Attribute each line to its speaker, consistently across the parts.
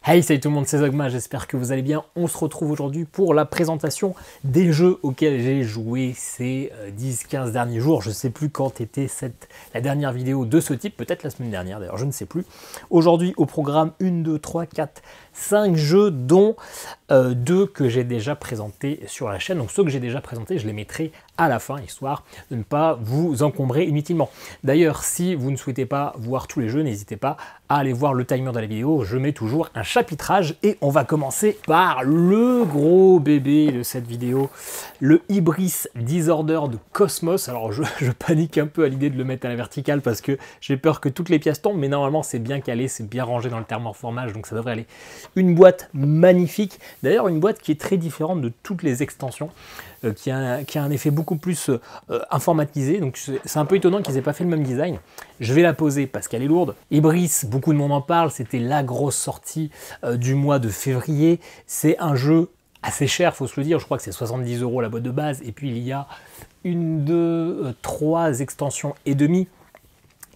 Speaker 1: Hey, salut tout le monde, c'est Zogma, j'espère que vous allez bien. On se retrouve aujourd'hui pour la présentation des jeux auxquels j'ai joué ces 10-15 derniers jours. Je ne sais plus quand était la dernière vidéo de ce type, peut-être la semaine dernière d'ailleurs, je ne sais plus. Aujourd'hui au programme 1, 2, 3, 4, 5 jeux, dont 2 que j'ai déjà présentés sur la chaîne. Donc ceux que j'ai déjà présentés, je les mettrai à la fin, histoire de ne pas vous encombrer inutilement. D'ailleurs, si vous ne souhaitez pas voir tous les jeux, n'hésitez pas à aller voir le timer de la vidéo. Je mets toujours un chapitrage et on va commencer par le gros bébé de cette vidéo, le Hybris Disorder de Cosmos. Alors je panique un peu à l'idée de le mettre à la verticale parce que j'ai peur que toutes les pièces tombent, mais normalement c'est bien calé, c'est bien rangé dans le thermoformage, donc ça devrait aller. Une boîte magnifique, d'ailleurs une boîte qui est très différente de toutes les extensions, qui a un effet beaucoup plus informatisé, donc c'est un peu étonnant qu'ils n'aient pas fait le même design. Je vais la poser parce qu'elle est lourde. Hybris, beaucoup de monde en parle, c'était la grosse sortie du mois de février. C'est un jeu assez cher, faut se le dire, je crois que c'est 70 € la boîte de base, et puis il y a 1, 2, 3 extensions et demie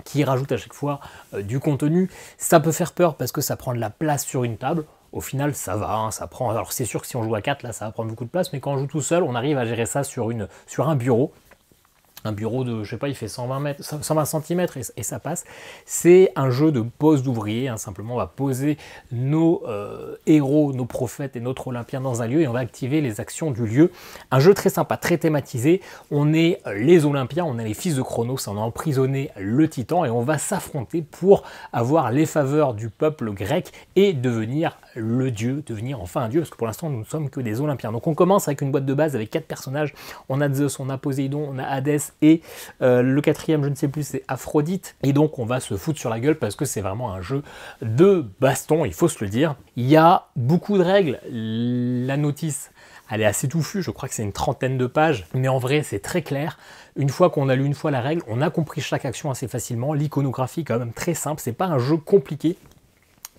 Speaker 1: qui rajoutent à chaque fois du contenu. Ça peut faire peur parce que ça prend de la place sur une table. Au final, ça va, hein, ça prend. Alors c'est sûr que si on joue à 4, là, ça va prendre beaucoup de place, mais quand on joue tout seul, on arrive à gérer ça sur un bureau. Un bureau de, je sais pas, il fait 120 cm et ça passe. C'est un jeu de pose d'ouvrier, hein, simplement on va poser nos héros, nos prophètes et notre olympien dans un lieu et on va activer les actions du lieu. Un jeu très sympa, très thématisé. On est les olympiens, on est les fils de Chronos, on a emprisonné le titan et on va s'affronter pour avoir les faveurs du peuple grec et devenir le dieu, devenir enfin un dieu, parce que pour l'instant nous ne sommes que des olympiens. Donc on commence avec une boîte de base avec 4 personnages. On a Zeus, on a Poséidon, on a Hadès, et le quatrième, je ne sais plus, c'est Aphrodite. Et donc on va se foutre sur la gueule parce que c'est vraiment un jeu de baston, il faut se le dire. Il y a beaucoup de règles. La notice, elle est assez touffue, je crois que c'est une 30aine de pages, mais en vrai c'est très clair. Une fois qu'on a lu une fois la règle, on a compris chaque action assez facilement. L'iconographie est quand même très simple, c'est pas un jeu compliqué.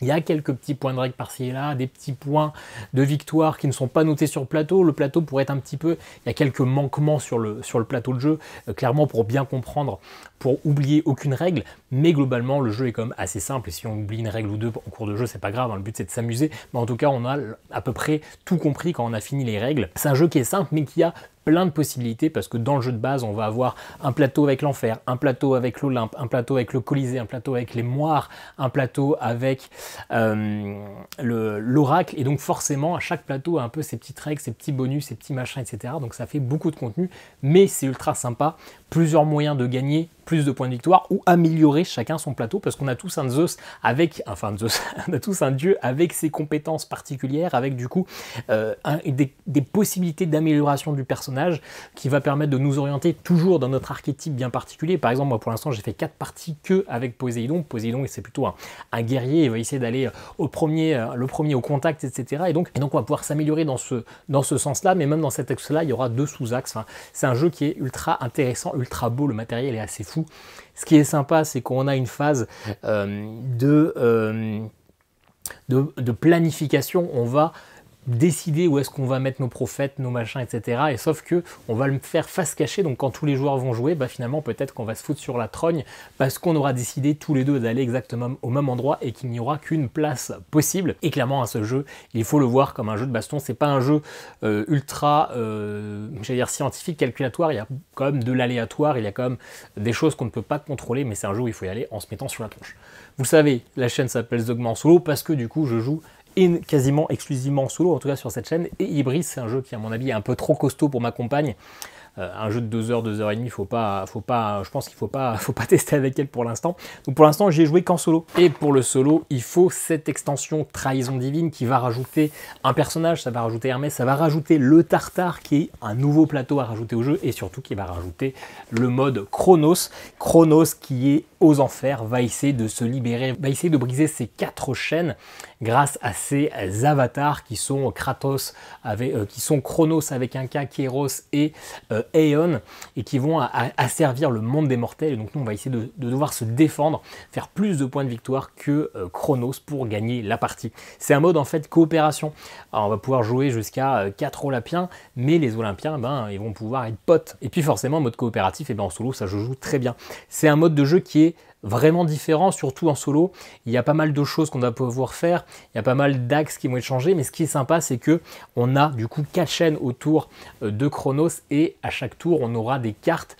Speaker 1: Il y a quelques petits points de règle par-ci et là, des petits points de victoire qui ne sont pas notés sur le plateau. Le plateau pourrait être un petit peu... Il y a quelques manquements sur le plateau de jeu, clairement pour bien comprendre, pour oublier aucune règle. Mais globalement, le jeu est quand même assez simple. Et si on oublie une règle ou deux en cours de jeu, c'est pas grave. Hein, le but, c'est de s'amuser. Mais en tout cas, on a à peu près tout compris quand on a fini les règles. C'est un jeu qui est simple, mais qui a plein de possibilités parce que dans le jeu de base, on va avoir un plateau avec l'enfer, un plateau avec l'Olympe, un plateau avec le Colisée, un plateau avec les moires, un plateau avec l'oracle. Et donc forcément, à chaque plateau a un peu ses petites règles, ses petits bonus, ses petits machins, etc. Donc ça fait beaucoup de contenu, mais c'est ultra sympa. Plusieurs moyens de gagner plus de points de victoire ou améliorer chacun son plateau parce qu'on a tous un Zeus avec, enfin Zeus, on a tous un dieu avec ses compétences particulières, avec du coup des possibilités d'amélioration du personnage qui va permettre de nous orienter toujours dans notre archétype bien particulier. Par exemple, moi pour l'instant j'ai fait 4 parties que avec Poséidon. Poséidon c'est plutôt un guerrier, il va essayer d'aller le premier au contact, etc. Et donc on va pouvoir s'améliorer dans ce sens-là, mais même dans cet axe-là, il y aura 2 sous-axes. Enfin, c'est un jeu qui est ultra intéressant, ultra beau, le matériel est assez fou. Ce qui est sympa, c'est qu'on a une phase de planification. On va décider où est-ce qu'on va mettre nos prophètes, nos machins, etc. Et sauf que on va le faire face cachée, donc quand tous les joueurs vont jouer, bah finalement peut-être qu'on va se foutre sur la trogne parce qu'on aura décidé tous les deux d'aller exactement au même endroit et qu'il n'y aura qu'une place possible. Et clairement à ce jeu, il faut le voir comme un jeu de baston. C'est pas un jeu ultra, j'allais dire scientifique, calculatoire. Il y a quand même de l'aléatoire, il y a quand même des choses qu'on ne peut pas contrôler, mais c'est un jeu où il faut y aller en se mettant sur la tronche. Vous le savez, la chaîne s'appelle Zogma en solo parce que du coup je joue quasiment exclusivement en solo, en tout cas sur cette chaîne. Et Hybris, c'est un jeu qui à mon avis est un peu trop costaud pour ma compagne. Un jeu de 2 heures, 2 heures et demie, je pense qu'il faut pas tester avec elle pour l'instant. Donc pour l'instant, j'y ai joué qu'en solo. Et pour le solo, il faut cette extension Trahison Divine qui va rajouter un personnage, ça va rajouter Hermès, ça va rajouter le Tartare qui est un nouveau plateau à rajouter au jeu et surtout qui va rajouter le mode Chronos. Chronos qui est aux enfers, va essayer de se libérer, va essayer de briser ses 4 chaînes grâce à ces avatars qui sont Kratos, qui sont Chronos avec un K, Kéros et Aeon, et qui vont asservir le monde des mortels. Et donc nous on va essayer de devoir se défendre, faire plus de points de victoire que Chronos pour gagner la partie. C'est un mode en fait coopération. Alors, on va pouvoir jouer jusqu'à 4 Olympiens, mais les Olympiens ben, ils vont pouvoir être potes. Et puis forcément en mode coopératif, et ben en solo ça je joue très bien. C'est un mode de jeu qui est vraiment différent, surtout en solo. Il y a pas mal de choses qu'on va pouvoir faire, il y a pas mal d'axes qui vont être changés, mais ce qui est sympa, c'est que on a du coup 4 chaînes autour de Chronos, et à chaque tour, on aura des cartes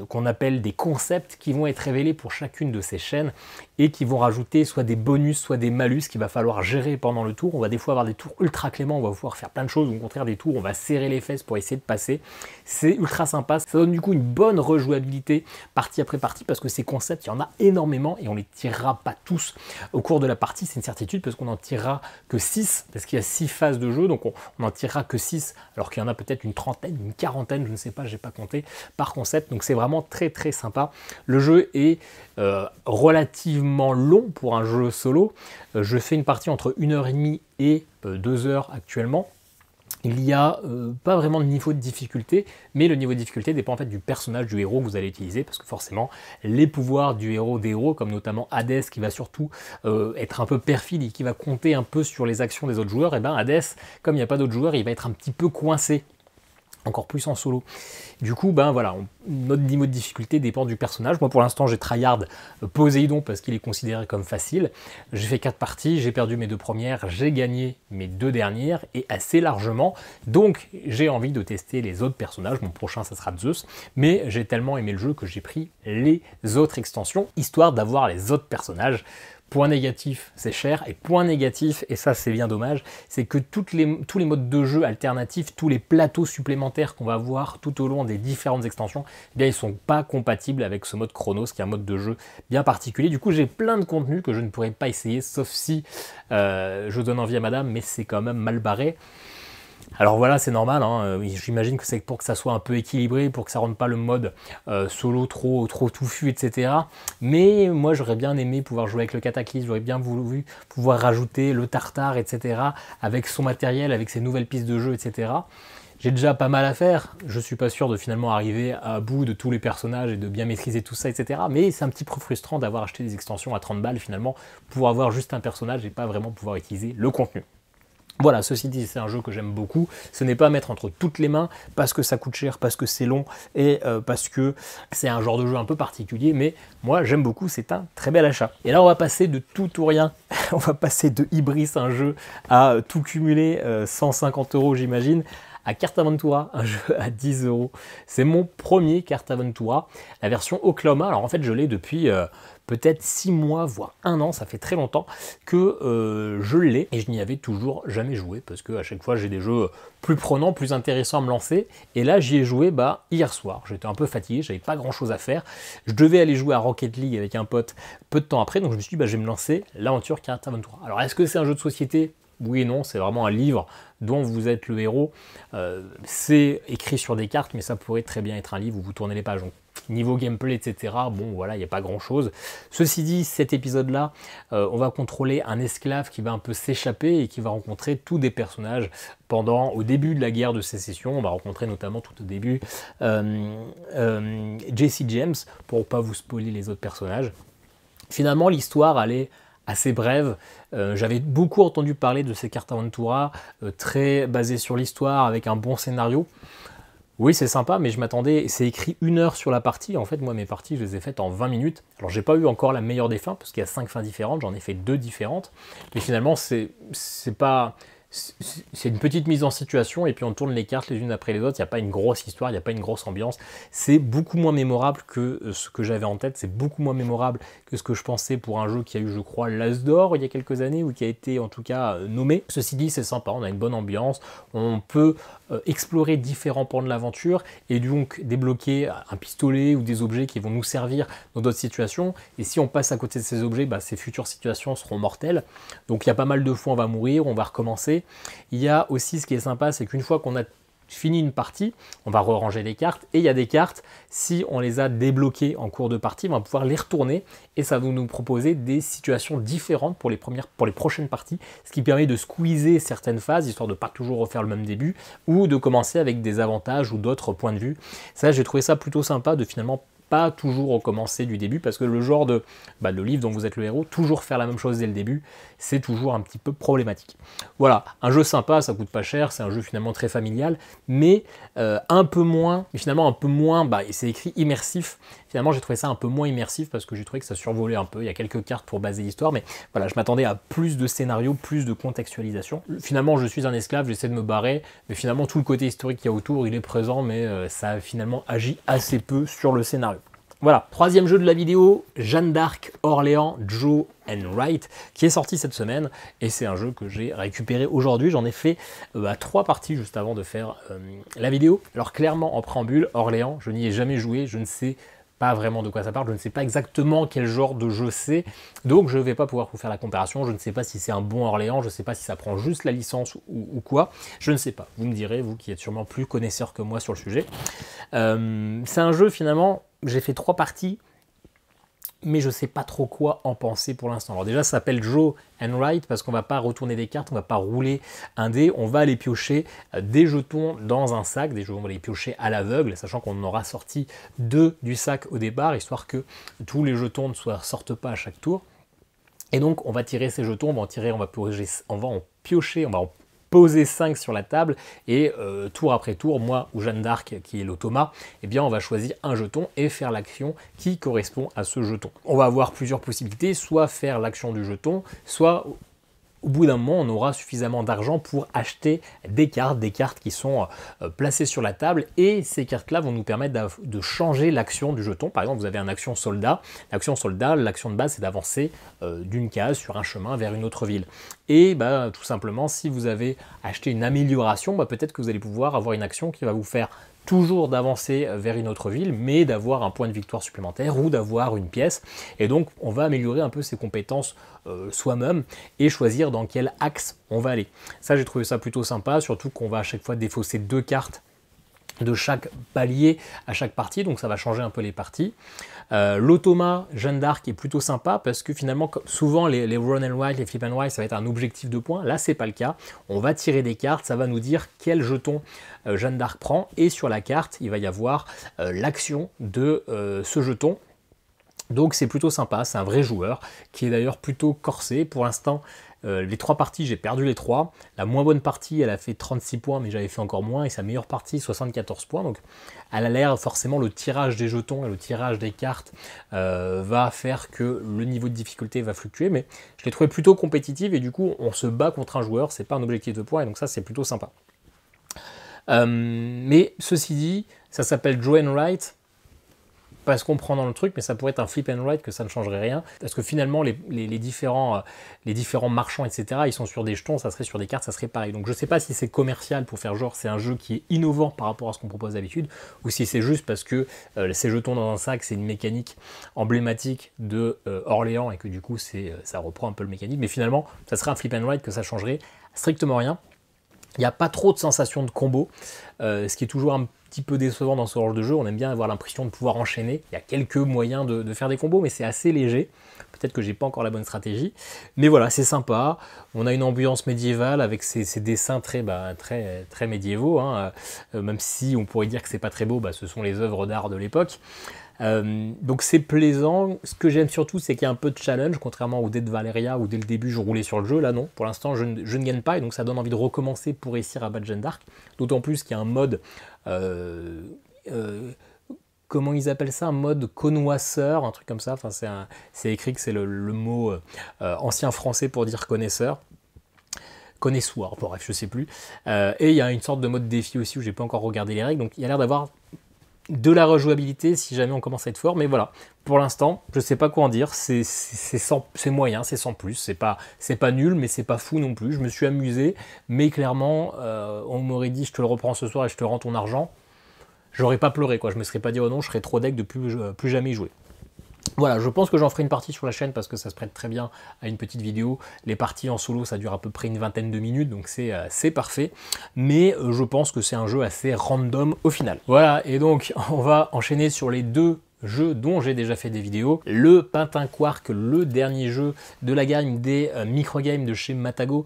Speaker 1: qu'on appelle des concepts qui vont être révélés pour chacune de ces chaînes et qui vont rajouter soit des bonus, soit des malus qu'il va falloir gérer pendant le tour. On va des fois avoir des tours ultra cléments, on va pouvoir faire plein de choses, ou au contraire des tours, on va serrer les fesses pour essayer de passer. C'est ultra sympa, ça donne du coup une bonne rejouabilité partie après partie, parce que ces concepts, il y en a énormément et on les tirera pas tous au cours de la partie, c'est une certitude, parce qu'on en tirera que 6, parce qu'il y a 6 phases de jeu, donc on en tirera que 6, alors qu'il y en a peut-être une trentaine, une quarantaine, je ne sais pas, j'ai pas compté, par concept, donc c'est vraiment très très sympa. Le jeu est relativement long pour un jeu solo. Je fais une partie entre 1h30 et 2 heures actuellement. Il n'y a pas vraiment de niveau de difficulté, mais le niveau de difficulté dépend en fait du personnage, du héros que vous allez utiliser, parce que forcément, les pouvoirs du héros, des héros, comme notamment Hadès, qui va surtout être un peu perfide et qui va compter un peu sur les actions des autres joueurs, et bien Hadès, comme il n'y a pas d'autres joueurs, il va être un petit peu coincé, encore plus en solo. Du coup, ben voilà, notre niveau de difficulté dépend du personnage. Moi, pour l'instant, j'ai tryhard Poséidon parce qu'il est considéré comme facile. J'ai fait 4 parties, j'ai perdu mes 2 premières, j'ai gagné mes 2 dernières, et assez largement. Donc, j'ai envie de tester les autres personnages. Mon prochain, ça sera Zeus. Mais j'ai tellement aimé le jeu que j'ai pris les autres extensions, histoire d'avoir les autres personnages. Point négatif, c'est cher, et point négatif, et ça c'est bien dommage, c'est que tous les modes de jeu alternatifs, tous les plateaux supplémentaires qu'on va voir tout au long des différentes extensions, eh bien ils sont pas compatibles avec ce mode Chronos, qui est un mode de jeu bien particulier. Du coup, j'ai plein de contenus que je ne pourrais pas essayer, sauf si je donne envie à madame, mais c'est quand même mal barré. Alors voilà, c'est normal, hein. J'imagine que c'est pour que ça soit un peu équilibré, pour que ça ne rende pas le mode solo trop touffu, etc. Mais moi, j'aurais bien aimé pouvoir jouer avec le Cataclysme, j'aurais bien voulu pouvoir rajouter le Tartare, etc. avec son matériel, avec ses nouvelles pistes de jeu, etc. J'ai déjà pas mal à faire, je suis pas sûr de finalement arriver à bout de tous les personnages et de bien maîtriser tout ça, etc. Mais c'est un petit peu frustrant d'avoir acheté des extensions à 30 balles finalement pour avoir juste un personnage et pas vraiment pouvoir utiliser le contenu. Voilà, ceci dit, c'est un jeu que j'aime beaucoup. Ce n'est pas à mettre entre toutes les mains parce que ça coûte cher, parce que c'est long et parce que c'est un genre de jeu un peu particulier, mais moi j'aime beaucoup, c'est un très bel achat. Et là on va passer de tout ou rien, on va passer de Ibris, un jeu à tout cumuler, 150 € j'imagine, à Cartaventura, un jeu à 10 €. C'est mon premier Cartaventura, la version Oklahoma. Alors en fait je l'ai depuis peut-être 6 mois, voire 1 an, ça fait très longtemps que je l'ai, et je n'y avais toujours jamais joué, parce qu'à chaque fois j'ai des jeux plus prenants, plus intéressants à me lancer, et là j'y ai joué hier soir. J'étais un peu fatigué, j'avais pas grand chose à faire, je devais aller jouer à Rocket League avec un pote peu de temps après, donc je me suis dit je vais me lancer l'aventure Cartaventura. Alors est-ce que c'est un jeu de société ? Oui et non, c'est vraiment un livre dont vous êtes le héros. C'est écrit sur des cartes, mais ça pourrait très bien être un livre où vous tournez les pages. Donc, niveau gameplay, etc., bon voilà, il n'y a pas grand-chose. Ceci dit, cet épisode-là, on va contrôler un esclave qui va un peu s'échapper et qui va rencontrer tous des personnages au début de la guerre de sécession. On va rencontrer notamment tout au début Jesse James, pour ne pas vous spoiler les autres personnages. Finalement, l'histoire, elle est assez brève. J'avais beaucoup entendu parler de ces Cartaventura, très basées sur l'histoire, avec un bon scénario. Oui, c'est sympa, mais je m'attendais, c'est écrit 1 heure sur la partie. En fait, moi, mes parties, je les ai faites en 20 minutes. Alors, j'ai pas eu encore la meilleure des fins, parce qu'il y a 5 fins différentes, j'en ai fait 2 différentes. Mais finalement, c'est pas... C'est une petite mise en situation et puis on tourne les cartes les unes après les autres. Il n'y a pas une grosse histoire, il n'y a pas une grosse ambiance. C'est beaucoup moins mémorable que ce que j'avais en tête. C'est beaucoup moins mémorable que ce que je pensais pour un jeu qui a eu, je crois, l'As d'Or il y a quelques années, ou qui a été en tout cas nommé. Ceci dit, c'est sympa, on a une bonne ambiance. On peut explorer différents pans de l'aventure et donc débloquer un pistolet ou des objets qui vont nous servir dans d'autres situations. Et si on passe à côté de ces objets, ces futures situations seront mortelles. Donc il y a pas mal de fois on va mourir, on va recommencer. Il y a aussi, ce qui est sympa, c'est qu'une fois qu'on a fini une partie, on va re-ranger les cartes, et il y a des cartes, si on les a débloquées en cours de partie, on va pouvoir les retourner, et ça va nous proposer des situations différentes pour les prochaines parties, ce qui permet de squeezer certaines phases, histoire de ne pas toujours refaire le même début, ou de commencer avec des avantages ou d'autres points de vue. Ça, j'ai trouvé ça plutôt sympa de finalement pas toujours recommencer du début, parce que le genre de livre dont vous êtes le héros, toujours faire la même chose dès le début, c'est toujours un petit peu problématique. Voilà, un jeu sympa, ça coûte pas cher, c'est un jeu finalement très familial, mais un peu moins, c'est écrit immersif. finalement j'ai trouvé ça un peu moins immersif parce que j'ai trouvé que ça survolait un peu. Il y a quelques cartes pour baser l'histoire, mais voilà, je m'attendais à plus de scénario, plus de contextualisation. Finalement, je suis un esclave, j'essaie de me barrer, mais finalement tout le côté historique qu'il y a autour, il est présent, mais ça finalement agit assez peu sur le scénario. Voilà, troisième jeu de la vidéo, Jeanne d'Arc, Orléans, Joe and Wright, qui est sorti cette semaine, et c'est un jeu que j'ai récupéré aujourd'hui. J'en ai fait 3 parties juste avant de faire la vidéo. Alors clairement, en préambule, Orléans, je n'y ai jamais joué, je ne sais pas vraiment de quoi ça parle, je ne sais pas exactement quel genre de jeu c'est, donc je ne vais pas pouvoir vous faire la comparaison, je ne sais pas si c'est un bon Orléans, je ne sais pas si ça prend juste la licence ou quoi, je ne sais pas. Vous me direz, vous qui êtes sûrement plus connaisseur que moi sur le sujet. C'est un jeu finalement, j'ai fait 3 parties, mais je ne sais pas trop quoi en penser pour l'instant. Alors déjà, ça s'appelle Joe and Wright parce qu'on ne va pas retourner des cartes, on ne va pas rouler un dé, on va aller piocher des jetons dans un sac, des jetons, on va les piocher à l'aveugle, sachant qu'on en aura sorti 2 du sac au départ, histoire que tous les jetons ne sortent pas à chaque tour. Et donc, on va tirer ces jetons, on va en tirer, on va en piocher, on va en poser 5 sur la table, et tour après tour, moi ou Jeanne d'Arc, qui est l'automa, eh bien on va choisir un jeton et faire l'action qui correspond à ce jeton. On va avoir plusieurs possibilités, soit faire l'action du jeton, soit au bout d'un moment, on aura suffisamment d'argent pour acheter des cartes qui sont placées sur la table, et ces cartes-là vont nous permettre de changer l'action du jeton. Par exemple, vous avez une action soldat. L'action soldat, l'action de base, c'est d'avancer d'une case sur un chemin vers une autre ville. Et tout simplement, si vous avez acheté une amélioration, peut-être que vous allez pouvoir avoir une action qui va vous faire toujours d'avancer vers une autre ville, mais d'avoir un point de victoire supplémentaire ou d'avoir une pièce. Et donc, on va améliorer un peu ses compétences soi-même et choisir dans quel axe on va aller. Ça, j'ai trouvé ça plutôt sympa, surtout qu'on va à chaque fois défausser 2 cartes de chaque palier à chaque partie, donc ça va changer un peu les parties. L'automa Jeanne d'Arc est plutôt sympa parce que finalement, souvent les run and write, les flip and write, ça va être un objectif de points. Là, c'est pas le cas. On va tirer des cartes, ça va nous dire quel jeton Jeanne d'Arc prend, et sur la carte, il va y avoir l'action de ce jeton. Donc c'est plutôt sympa, c'est un vrai joueur qui est d'ailleurs plutôt corsé. Pour l'instant, les 3 parties, j'ai perdu les 3. La moins bonne partie, elle a fait 36 points, mais j'avais fait encore moins. Et sa meilleure partie, 74 points. Donc elle a l'air, forcément, le tirage des jetons et le tirage des cartes va faire que le niveau de difficulté va fluctuer. Mais je l'ai trouvé plutôt compétitive, et du coup, on se bat contre un joueur. C'est pas un objectif de points, et donc ça, c'est plutôt sympa. Mais ceci dit, ça s'appelle Joe and Wright parce qu'on prend dans le truc, mais ça pourrait être un flip and write, que ça ne changerait rien, parce que finalement les différents marchands, etc., ils sont sur des jetons, ça serait sur des cartes, ça serait pareil. Donc je ne sais pas si c'est commercial pour faire genre c'est un jeu qui est innovant par rapport à ce qu'on propose d'habitude, ou si c'est juste parce que ces jetons dans un sac, c'est une mécanique emblématique de Orléans, et que du coup ça reprend un peu le mécanique, mais finalement ça serait un flip and write, que ça changerait strictement rien. Il n'y a pas trop de sensations de combo, ce qui est toujours un petit peu décevant dans ce genre de jeu. On aime bien avoir l'impression de pouvoir enchaîner. Il y a quelques moyens de faire des combos, mais c'est assez léger. Peut-être que j'ai pas encore la bonne stratégie. Mais voilà, c'est sympa. On a une ambiance médiévale avec ces dessins très médiévaux. Hein. Même si on pourrait dire que c'est pas très beau, ce sont les œuvres d'art de l'époque. Donc c'est plaisant. Ce que j'aime surtout, c'est qu'il y a un peu de challenge, contrairement au dé de Valeria où dès le début je roulais sur le jeu. Là non, pour l'instant je ne gagne pas, et donc ça donne envie de recommencer pour réussir à battre Jeanne d'Arc. D'autant plus qu'il y a un mode, comment ils appellent ça, un mode connoisseur, un truc comme ça. Enfin, c'est écrit que c'est le mot ancien français pour dire connaisseur. Connaissoir, bref, je sais plus. Et il y a une sorte de mode défi aussi où j'ai pas encore regardé les règles, donc il y a l'air d'avoir de la rejouabilité si jamais on commence à être fort, mais voilà, pour l'instant, je sais pas quoi en dire, c'est moyen, c'est sans plus, c'est pas nul, mais c'est pas fou non plus. Je me suis amusé, mais clairement, on m'aurait dit je te le reprends ce soir et je te rends ton argent, j'aurais pas pleuré, quoi. Je me serais pas dit oh non, je serais trop deg de plus jamais y jouer. Voilà, je pense que j'en ferai une partie sur la chaîne parce que ça se prête très bien à une petite vidéo. Les parties en solo, ça dure à peu près une vingtaine de minutes, donc c'est parfait. Mais je pense que c'est un jeu assez random au final. Voilà, et donc on va enchaîner sur les 2 jeux dont j'ai déjà fait des vidéos. Le Pintin Quark, le dernier jeu de la gamme des microgames de chez Matago,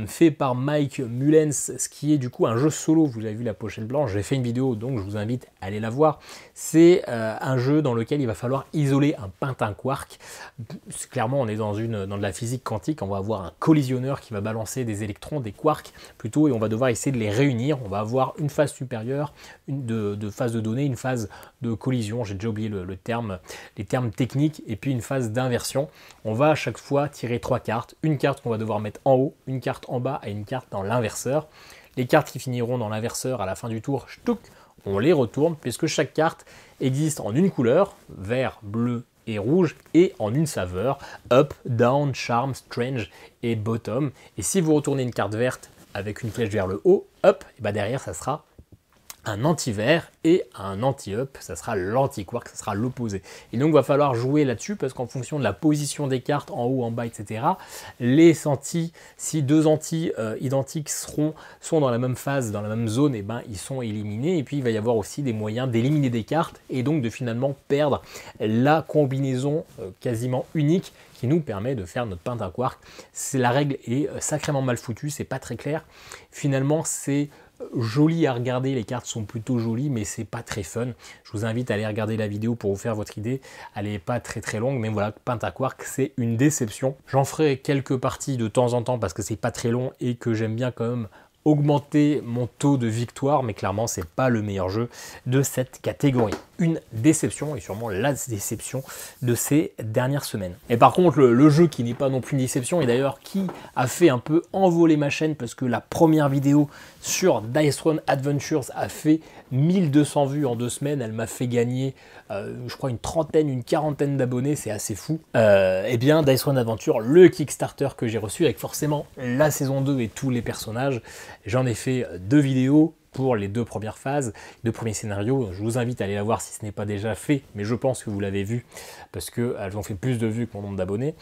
Speaker 1: fait par Mike Mullens, ce qui est du coup un jeu solo. Vous avez vu la pochette blanche, j'ai fait une vidéo, donc je vous invite à aller la voir. C'est un jeu dans lequel il va falloir isoler un Pintin Quark. Clairement, on est dans de la physique quantique, on va avoir un collisionneur qui va balancer des électrons, des quarks plutôt, et on va devoir essayer de les réunir. On va avoir une phase supérieure de phase de données, une phase de collision, j'ai déjà oublié oublié les termes techniques, et puis une phase d'inversion. On va à chaque fois tirer 3 cartes, une carte qu'on va devoir mettre en haut, une carte en bas et une carte dans l'inverseur. Les cartes qui finiront dans l'inverseur à la fin du tour, on les retourne, puisque chaque carte existe en une couleur, vert, bleu et rouge, et en une saveur, up, down, charm, strange et bottom. Et si vous retournez une carte verte avec une flèche vers le haut, up, et ben derrière ça sera un anti-vert et un anti-up, ça sera l'anti-quark, ça sera l'opposé. Et donc il va falloir jouer là-dessus, parce qu'en fonction de la position des cartes en haut, en bas, etc., les anti, si deux anti identiques sont dans la même phase, dans la même zone, et ben ils sont éliminés. Et puis il va y avoir aussi des moyens d'éliminer des cartes et donc de finalement perdre la combinaison quasiment unique qui nous permet de faire notre pentaquark. La règle est sacrément mal foutue, c'est pas très clair. Finalement, c'est joli à regarder, les cartes sont plutôt jolies, mais c'est pas très fun. Je vous invite à aller regarder la vidéo pour vous faire votre idée. Elle n'est pas très longue, mais voilà, pentaquark, c'est une déception. J'en ferai quelques parties de temps en temps parce que c'est pas très long et que j'aime bien quand même augmenter mon taux de victoire, mais clairement c'est pas le meilleur jeu de cette catégorie. Une déception, et sûrement la déception de ces dernières semaines. Et par contre le jeu qui n'est pas non plus une déception, et d'ailleurs qui a fait un peu envoler ma chaîne, parce que la première vidéo sur Dice Throne Adventures a fait 1200 vues en 2 semaines, elle m'a fait gagner je crois une quarantaine d'abonnés, c'est assez fou. Et bien Dice Throne Adventure, le Kickstarter que j'ai reçu avec forcément la saison 2 et tous les personnages, j'en ai fait 2 vidéos pour les 2 premières phases, 2 premiers scénarios. Je vous invite à aller la voir si ce n'est pas déjà fait, mais je pense que vous l'avez vu parce qu'elles ont fait plus de vues que mon nombre d'abonnés.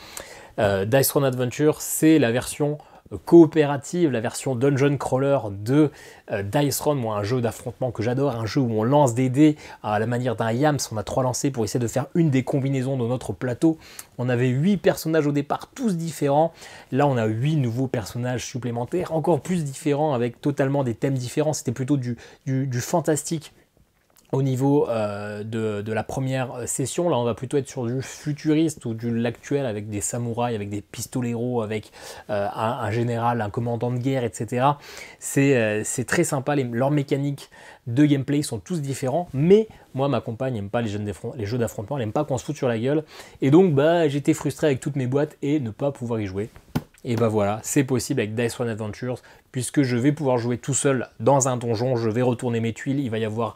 Speaker 1: Dice Throne Adventure, c'est la version coopérative, la version dungeon crawler de Dice Throne, moi un jeu d'affrontement que j'adore, un jeu où on lance des dés à la manière d'un yams. On a 3 lancers pour essayer de faire une des combinaisons de notre plateau. On avait 8 personnages au départ, tous différents. Là on a 8 nouveaux personnages supplémentaires, encore plus différents, avec totalement des thèmes différents. C'était plutôt du fantastique au niveau de la première session. Là on va plutôt être sur du futuriste ou de l'actuel, avec des samouraïs, avec des pistoleros, avec un général, un commandant de guerre, etc. C'est très sympa, leurs mécaniques de gameplay sont tous différents, mais moi ma compagne n'aime pas les jeux d'affrontement, elle n'aime pas qu'on se foute sur la gueule, et donc bah, j'étais frustré avec toutes mes boîtes et ne pas pouvoir y jouer. Et bah voilà, c'est possible avec Dice Throne Adventures, puisque je vais pouvoir jouer tout seul dans un donjon, je vais retourner mes tuiles, il va y avoir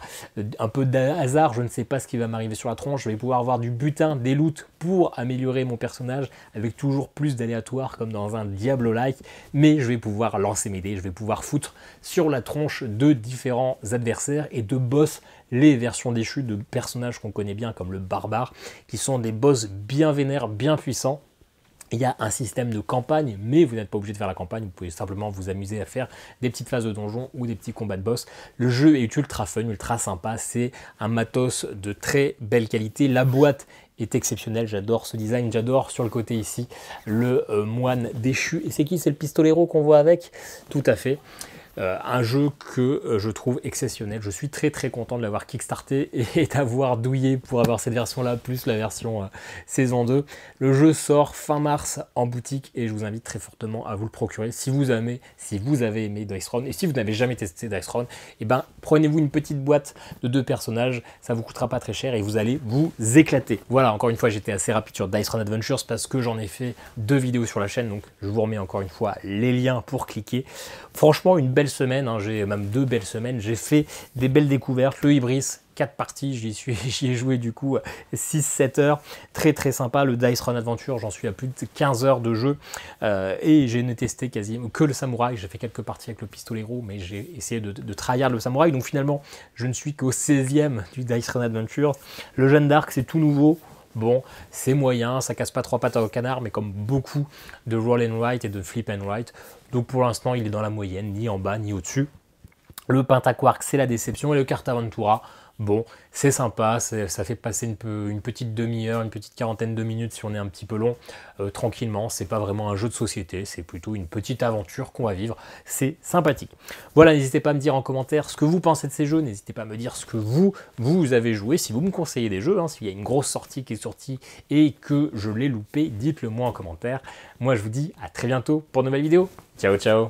Speaker 1: un peu de hasard, je ne sais pas ce qui va m'arriver sur la tronche, je vais pouvoir avoir du butin, des loots pour améliorer mon personnage, avec toujours plus d'aléatoires comme dans un Diablo-like, mais je vais pouvoir lancer mes dés, je vais pouvoir foutre sur la tronche de différents adversaires et de boss les versions déchues de personnages qu'on connaît bien comme le barbare, qui sont des boss bien vénères, bien puissants. Il y a un système de campagne, mais vous n'êtes pas obligé de faire la campagne, vous pouvez simplement vous amuser à faire des petites phases de donjon ou des petits combats de boss. Le jeu est ultra fun, ultra sympa, c'est un matos de très belle qualité. La boîte est exceptionnelle, j'adore ce design, j'adore sur le côté ici le moine déchu. Et c'est qui? C'est le pistolero qu'on voit avec? Tout à fait. Un jeu que je trouve exceptionnel. Je suis très content de l'avoir kickstarté et d'avoir douillé pour avoir cette version là, plus la version saison 2. Le jeu sort fin mars en boutique et je vous invite très fortement à vous le procurer si vous avez aimé Dice Throne. Et si vous n'avez jamais testé Dice Throne, et ben prenez-vous une petite boîte de 2 personnages, ça vous coûtera pas très cher et vous allez vous éclater. Voilà, encore une fois j'étais assez rapide sur Dice Throne Adventures parce que j'en ai fait 2 vidéos sur la chaîne, donc je vous remets encore une fois les liens pour cliquer. Franchement une belle semaine, hein, j'ai même 2 belles semaines, j'ai fait des belles découvertes, le Ibris, 4 parties, j'y ai joué du coup 6-7 heures, très sympa. Le Dice Throne Adventure, j'en suis à plus de 15 heures de jeu et j'ai ne testé quasiment que le samouraï. J'ai fait quelques parties avec le pistolero, mais j'ai essayé de tryhard le samouraï, donc finalement je ne suis qu'au 16e du Dice Throne Adventure. Le Jeanne d'Arc, c'est tout nouveau. Bon, c'est moyen, ça casse pas 3 pattes au canard, mais comme beaucoup de roll and write et de flip and write. Donc pour l'instant, il est dans la moyenne, ni en bas, ni au-dessus. Le pentaquark, c'est la déception. Et le Cartaventura, bon, c'est sympa, ça fait passer une petite demi-heure, une petite quarantaine de minutes si on est un petit peu long, tranquillement. C'est pas vraiment un jeu de société, c'est plutôt une petite aventure qu'on va vivre. C'est sympathique. Voilà, n'hésitez pas à me dire en commentaire ce que vous pensez de ces jeux, n'hésitez pas à me dire ce que vous avez joué, si vous me conseillez des jeux, hein, s'il y a une grosse sortie qui est sortie et que je l'ai loupé, dites-le moi en commentaire. Moi, je vous dis à très bientôt pour de nouvelles vidéos. Ciao, ciao!